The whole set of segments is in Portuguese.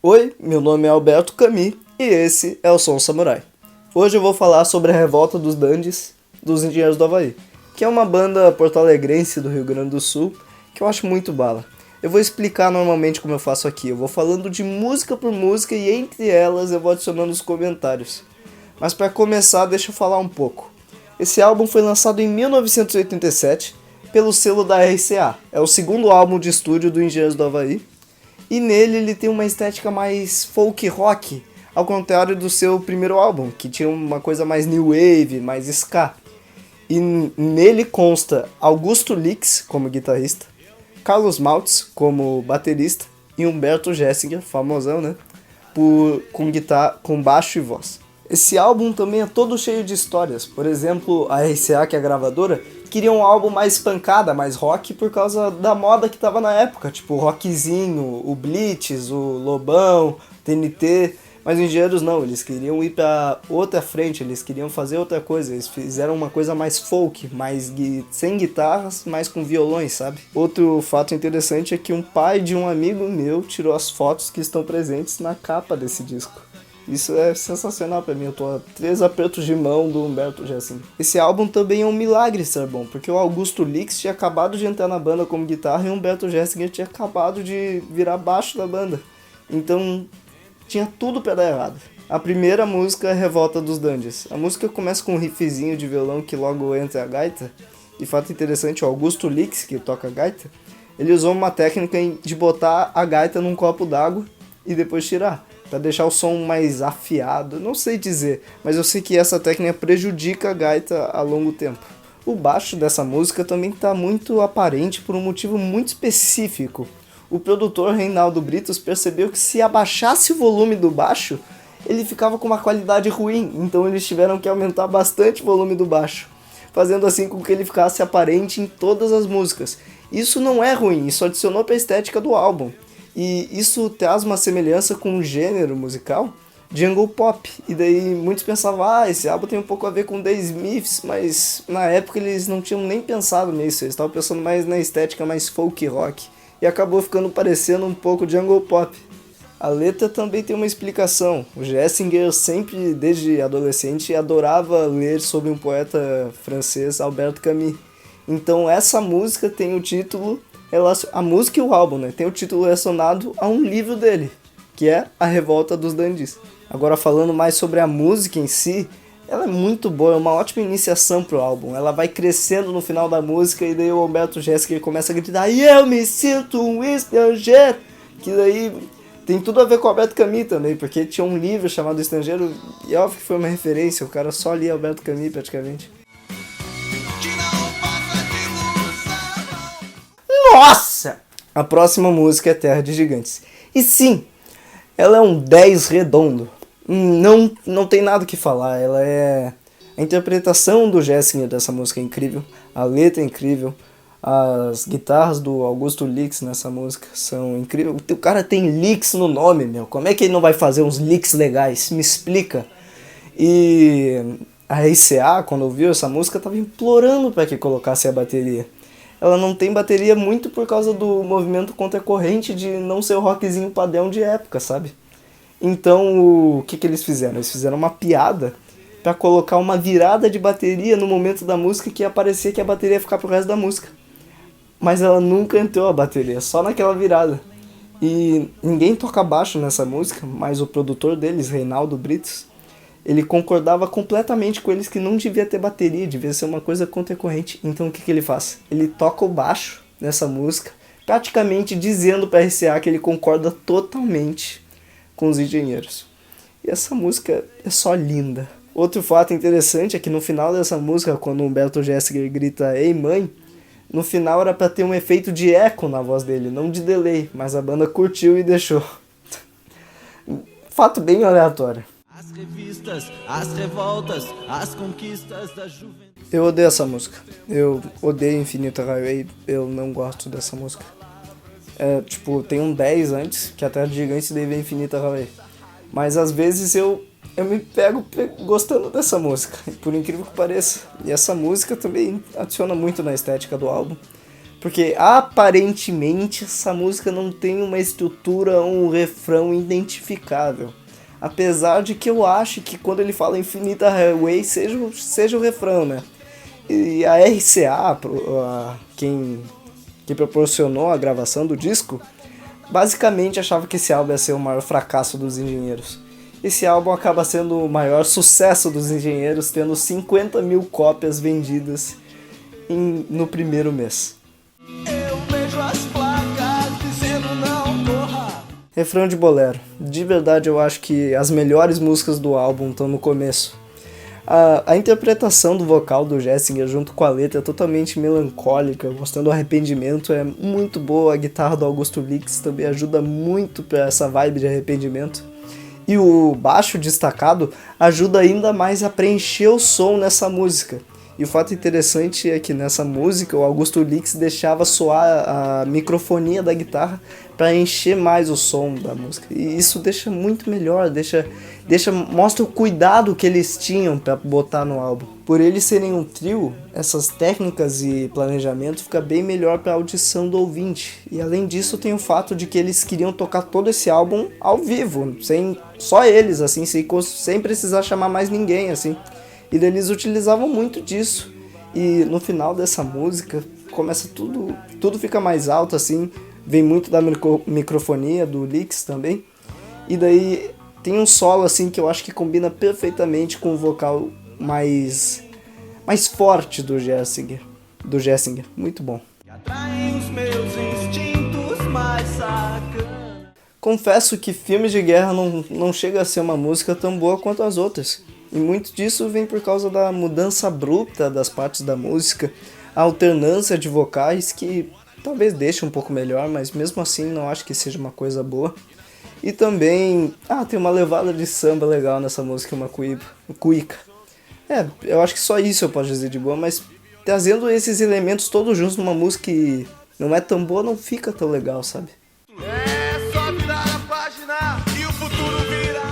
Oi, meu nome é Alberto Camus e esse é o Som Samurai. Hoje eu vou falar sobre a revolta dos Dandies dos Engenheiros do Havaí, que é uma banda porto-alegrense do Rio Grande do Sul que eu acho muito bala. Eu vou explicar normalmente como eu faço aqui, eu vou falando de música por música e entre elas eu vou adicionando os comentários. Mas para começar, deixa eu falar um pouco. Esse álbum foi lançado em 1987 pelo selo da RCA, é o segundo álbum de estúdio do Engenheiros do Havaí. E nele ele tem uma estética mais folk rock, ao contrário do seu primeiro álbum, que tinha uma coisa mais new wave, mais ska. E nele consta Augusto Lix como guitarrista, Carlos Maltz como baterista e Humberto Gessinger, famosão, né? Com baixo e voz. Esse álbum também é todo cheio de histórias. Por exemplo, a RCA, que é a gravadora, queria um álbum mais pancada, mais rock, por causa da moda que tava na época. Tipo, o rockzinho, o Blitz, o Lobão, TNT. Mas os Engenheiros não, eles queriam ir pra outra frente, eles queriam fazer outra coisa. Eles fizeram uma coisa mais folk, sem guitarras, mas com violões, sabe? Outro fato interessante é que um pai de um amigo meu tirou as fotos que estão presentes na capa desse disco. Isso é sensacional pra mim, eu tô a 3 apertos de mão do Humberto Gessinger. Esse álbum também é um milagre ser bom, porque o Augusto Lix tinha acabado de entrar na banda como guitarra e o Humberto Gessinger tinha acabado de virar baixo da banda. Então tinha tudo pra dar errado. A primeira música é Revolta dos Dandies. A música começa com um riffzinho de violão que logo entra a gaita. E fato interessante, o Augusto Lix, que toca a gaita, ele usou uma técnica de botar a gaita num copo d'água e depois tirar, para deixar o som mais afiado. Não sei dizer, mas eu sei que essa técnica prejudica a gaita a longo tempo. O baixo dessa música também está muito aparente por um motivo muito específico. O produtor Reinaldo Britos percebeu que se abaixasse o volume do baixo, ele ficava com uma qualidade ruim, então eles tiveram que aumentar bastante o volume do baixo, fazendo assim com que ele ficasse aparente em todas as músicas. Isso não é ruim, isso adicionou para a estética do álbum. E isso traz uma semelhança com o gênero musical jungle pop. E daí muitos pensavam, esse álbum tem um pouco a ver com The Smiths, mas na época eles não tinham nem pensado nisso, eles estavam pensando mais na estética mais folk rock. E acabou ficando parecendo um pouco jungle pop. A letra também tem uma explicação. O Gessinger sempre, desde adolescente, adorava ler sobre um poeta francês, Albert Camus. Então essa música tem o título... A música e o álbum, né, tem o título relacionado a um livro dele, que é A Revolta dos Dandies. Agora falando mais sobre a música em si, ela é muito boa, é uma ótima iniciação pro álbum. Ela vai crescendo no final da música e daí o Humberto Gessinger começa a gritar "E eu me sinto um estrangeiro", que daí tem tudo a ver com o Alberto Camus também, porque tinha um livro chamado Estrangeiro e óbvio que foi uma referência, o cara só lia Alberto Camus praticamente. Nossa! A próxima música é Terra de Gigantes. E sim, ela é um 10 redondo. Não tem nada o que falar. Ela é... A interpretação do Gessinger dessa música é incrível. A letra é incrível. As guitarras do Augusto Lix nessa música são incríveis. O cara tem Lix no nome, meu. Como é que ele não vai fazer uns licks legais? Me explica. E a RCA, quando ouviu essa música, tava implorando para que colocasse a bateria. Ela não tem bateria muito por causa do movimento contracorrente de não ser o rockzinho padrão de época, sabe? Então, o que eles fizeram? Eles fizeram uma piada pra colocar uma virada de bateria no momento da música que ia parecer que a bateria ia ficar pro resto da música. Mas ela nunca entrou a bateria, só naquela virada. E ninguém toca baixo nessa música, mas o produtor deles, Reinaldo Britos, ele concordava completamente com eles que não devia ter bateria, devia ser uma coisa contracorrente. Então o que ele faz? Ele toca o baixo nessa música, praticamente dizendo para a RCA que ele concorda totalmente com os engenheiros. E essa música é só linda. Outro fato interessante é que no final dessa música, quando o Humberto Gessinger grita "Ei mãe", no final era para ter um efeito de eco na voz dele, não de delay, mas a banda curtiu e deixou. Fato bem aleatório. As revistas, as revoltas, as conquistas da juventude. Eu odeio essa música. Eu odeio Infinita Highway. Eu não gosto dessa música. Tem um 10 antes, que até de Gigantes daí vem Infinita Highway. Mas às vezes eu me pego gostando dessa música, por incrível que pareça. E essa música também adiciona muito na estética do álbum. Porque aparentemente essa música não tem uma estrutura ou um refrão identificável. Apesar de que eu acho que quando ele fala Infinita Highway seja o refrão, né? E a RCA, quem proporcionou a gravação do disco, basicamente achava que esse álbum ia ser o maior fracasso dos Engenheiros. Esse álbum acaba sendo o maior sucesso dos Engenheiros, tendo 50 mil cópias vendidas no primeiro mês. Eu vejo as placas dizendo não corra. Refrão de bolero. De verdade eu acho que as melhores músicas do álbum estão no começo. A interpretação do vocal do Gessinger junto com a letra é totalmente melancólica, mostrando arrependimento, é muito boa. A guitarra do Augusto Lix também ajuda muito para essa vibe de arrependimento. E o baixo destacado ajuda ainda mais a preencher o som nessa música. E o fato interessante é que nessa música o Augusto Lix deixava soar a microfonia da guitarra para encher mais o som da música. E isso deixa muito melhor, mostra o cuidado que eles tinham para botar no álbum. Por eles serem um trio, essas técnicas e planejamento fica bem melhor para a audição do ouvinte. E além disso tem o fato de que eles queriam tocar todo esse álbum ao vivo, sem só eles, assim, sem precisar chamar mais ninguém, assim. E eles utilizavam muito disso. E no final dessa música, começa tudo fica mais alto, assim. Vem muito da microfonia, do Lix também. E daí tem um solo, assim, que eu acho que combina perfeitamente com o vocal mais forte do Gessinger. Muito bom. Confesso que Filmes de Guerra não chega a ser uma música tão boa quanto as outras. E muito disso vem por causa da mudança abrupta das partes da música, a alternância de vocais que talvez deixe um pouco melhor, mas mesmo assim não acho que seja uma coisa boa. E também, tem uma levada de samba legal nessa música, uma cuíca. Eu acho que só isso eu posso dizer de boa, mas trazendo esses elementos todos juntos numa música que não é tão boa, não fica tão legal, sabe? É só virar a página e o futuro virá.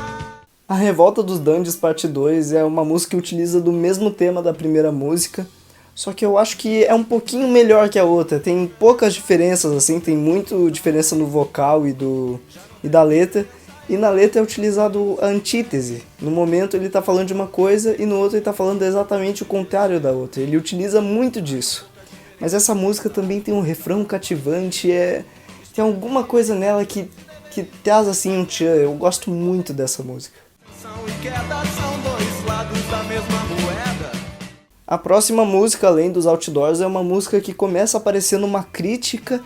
A Revolta dos Dandies Parte 2 é uma música que utiliza do mesmo tema da primeira música, só que eu acho que é um pouquinho melhor que a outra. Tem poucas diferenças, assim, tem muita diferença no vocal e da letra. E na letra é utilizado a antítese. No momento ele está falando de uma coisa e no outro ele está falando exatamente o contrário da outra. Ele utiliza muito disso. Mas essa música também tem um refrão cativante, tem alguma coisa nela que traz assim um tchan. Eu gosto muito dessa música. A próxima música, além dos Outdoors, é uma música que começa aparecendo uma crítica,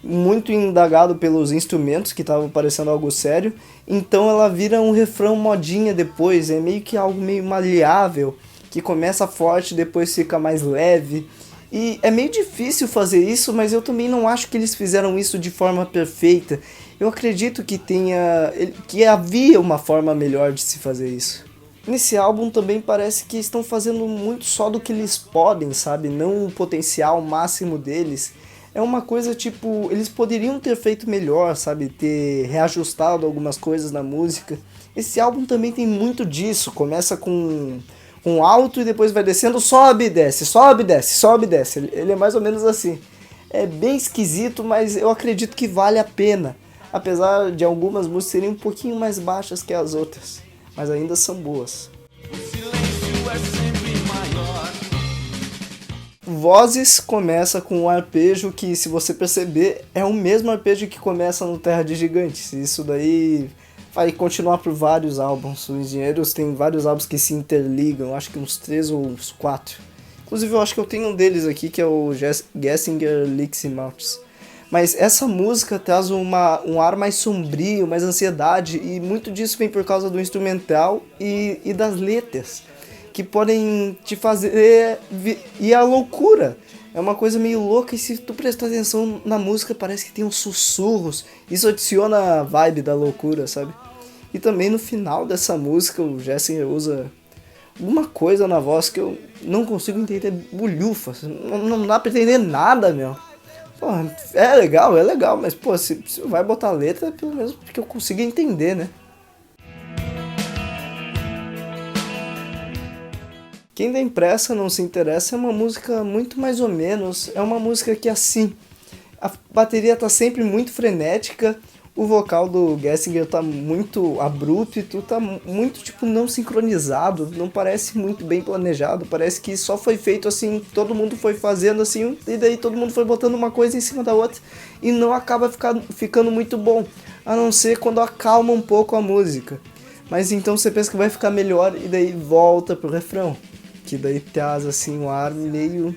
muito indagado pelos instrumentos que estavam parecendo algo sério, então ela vira um refrão modinha depois, é meio que algo meio maleável, que começa forte e depois fica mais leve, e é meio difícil fazer isso, mas eu também não acho que eles fizeram isso de forma perfeita. Eu acredito que havia uma forma melhor de se fazer isso. Nesse álbum também parece que estão fazendo muito só do que eles podem, sabe? Não o potencial máximo deles. É uma coisa tipo, eles poderiam ter feito melhor, sabe? Ter reajustado algumas coisas na música. Esse álbum também tem muito disso. Começa com alto e depois vai descendo, sobe e desce, sobe e desce, sobe e desce. Ele é mais ou menos assim. É bem esquisito, mas eu acredito que vale a pena. Apesar de algumas músicas serem um pouquinho mais baixas que as outras. Mas ainda são boas. O silêncio é sempre maior. Vozes começa com um arpejo que, se você perceber, é o mesmo arpejo que começa no Terra de Gigantes. Isso daí vai continuar por vários álbuns. Os Engenheiros têm vários álbuns que se interligam, acho que uns 3 ou uns 4. Inclusive eu acho que eu tenho um deles aqui, que é o Gessinger Lix Mounts. Mas essa música traz um ar mais sombrio, mais ansiedade, e muito disso vem por causa do instrumental e das letras, que podem te fazer ir à loucura. É uma coisa meio louca, e se tu prestar atenção na música, parece que tem uns sussurros. Isso adiciona a vibe da loucura, sabe? E também no final dessa música, o Gessinger usa alguma coisa na voz que eu não consigo entender bulhufas. Não dá pra entender nada, meu. Pô, é legal, mas pô, se vai botar letra, pelo menos porque eu consiga entender, né? Quem dá impressa não se interessa é uma música muito mais ou menos, é uma música que assim, A bateria tá sempre muito frenética, o vocal do Gessinger tá muito abrupto, tá muito, tipo, não sincronizado, não parece muito bem planejado, parece que só foi feito assim, todo mundo foi fazendo assim, e daí todo mundo foi botando uma coisa em cima da outra, e não acaba ficando muito bom, a não ser quando acalma um pouco a música. Mas então você pensa que vai ficar melhor, e daí volta pro refrão, que daí traz assim um ar meio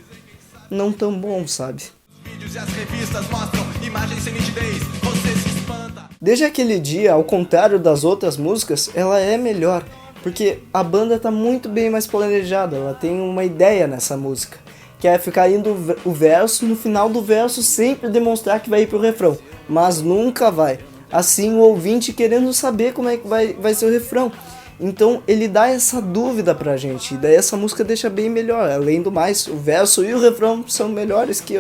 não tão bom, sabe? Vídeos e as revistas mostram imagens sem nitidez, você se espanta. Desde aquele dia, ao contrário das outras músicas, ela é melhor, porque a banda tá muito bem mais planejada, ela tem uma ideia nessa música, que é ficar indo o verso, no final do verso sempre demonstrar que vai ir pro refrão, mas nunca vai. Assim o ouvinte querendo saber como é que vai ser o refrão. Então ele dá essa dúvida pra gente, e daí essa música deixa bem melhor. Além do mais, o verso e o refrão são melhores que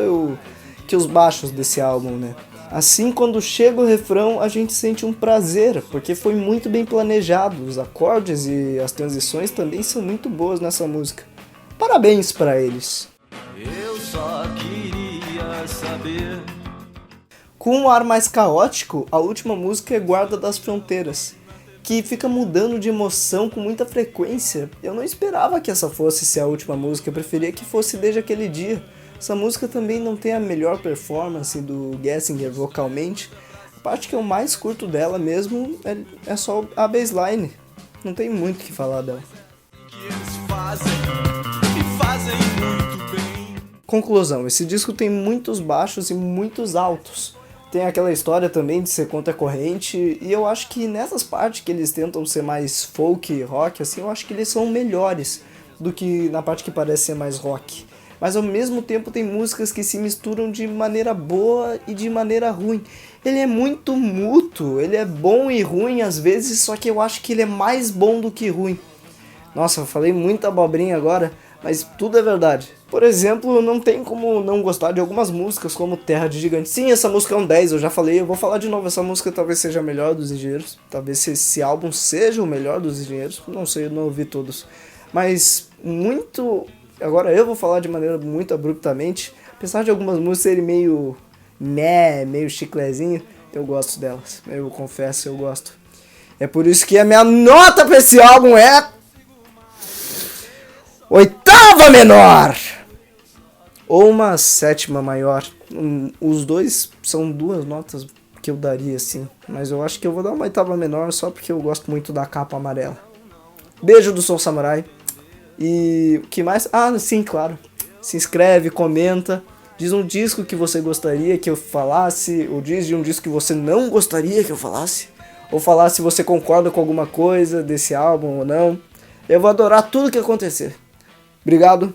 os baixos desse álbum, né? Assim, quando chega o refrão, a gente sente um prazer, porque foi muito bem planejado. Os acordes e as transições também são muito boas nessa música. Parabéns pra eles. Eu só queria saber. Com um ar mais caótico, a última música é Guarda das Fronteiras, que fica mudando de emoção com muita frequência. Eu não esperava que essa fosse ser a última música, eu preferia que fosse Desde Aquele Dia. Essa música também não tem a melhor performance do Gessinger vocalmente. A parte que eu mais curto dela mesmo é só a bassline. Não tem muito o que falar dela. Que eles fazem e fazem muito bem. Conclusão, esse disco tem muitos baixos e muitos altos. Tem aquela história também de ser contracorrente, e eu acho que nessas partes que eles tentam ser mais folk, rock, assim, eu acho que eles são melhores do que na parte que parece ser mais rock. Mas ao mesmo tempo tem músicas que se misturam de maneira boa e de maneira ruim. Ele é muito mútuo, ele é bom e ruim às vezes, só que eu acho que ele é mais bom do que ruim. Nossa, eu falei muita abobrinha agora, mas tudo é verdade. Por exemplo, não tem como não gostar de algumas músicas, como Terra de Gigante. Sim, essa música é um 10, eu já falei, eu vou falar de novo. Essa música talvez seja a melhor dos Engenheiros. Talvez esse álbum seja o melhor dos Engenheiros. Não sei, eu não ouvi todos. Mas muito... Agora eu vou falar de maneira muito abruptamente. Apesar de algumas músicas serem meio... meio chiclezinho, eu gosto delas. Eu confesso, eu gosto. É por isso que a minha nota pra esse álbum é... 8ª menor! Ou uma 7ª maior. Os dois são 2 notas que eu daria, assim. Mas eu acho que eu vou dar uma 8ª menor só porque eu gosto muito da capa amarela. Beijo do Soul Samurai. E o que mais? Ah, sim, claro. Se inscreve, comenta. Diz um disco que você gostaria que eu falasse. Ou diz de um disco que você não gostaria que eu falasse. Ou falar se você concorda com alguma coisa desse álbum ou não. Eu vou adorar tudo que acontecer. Obrigado.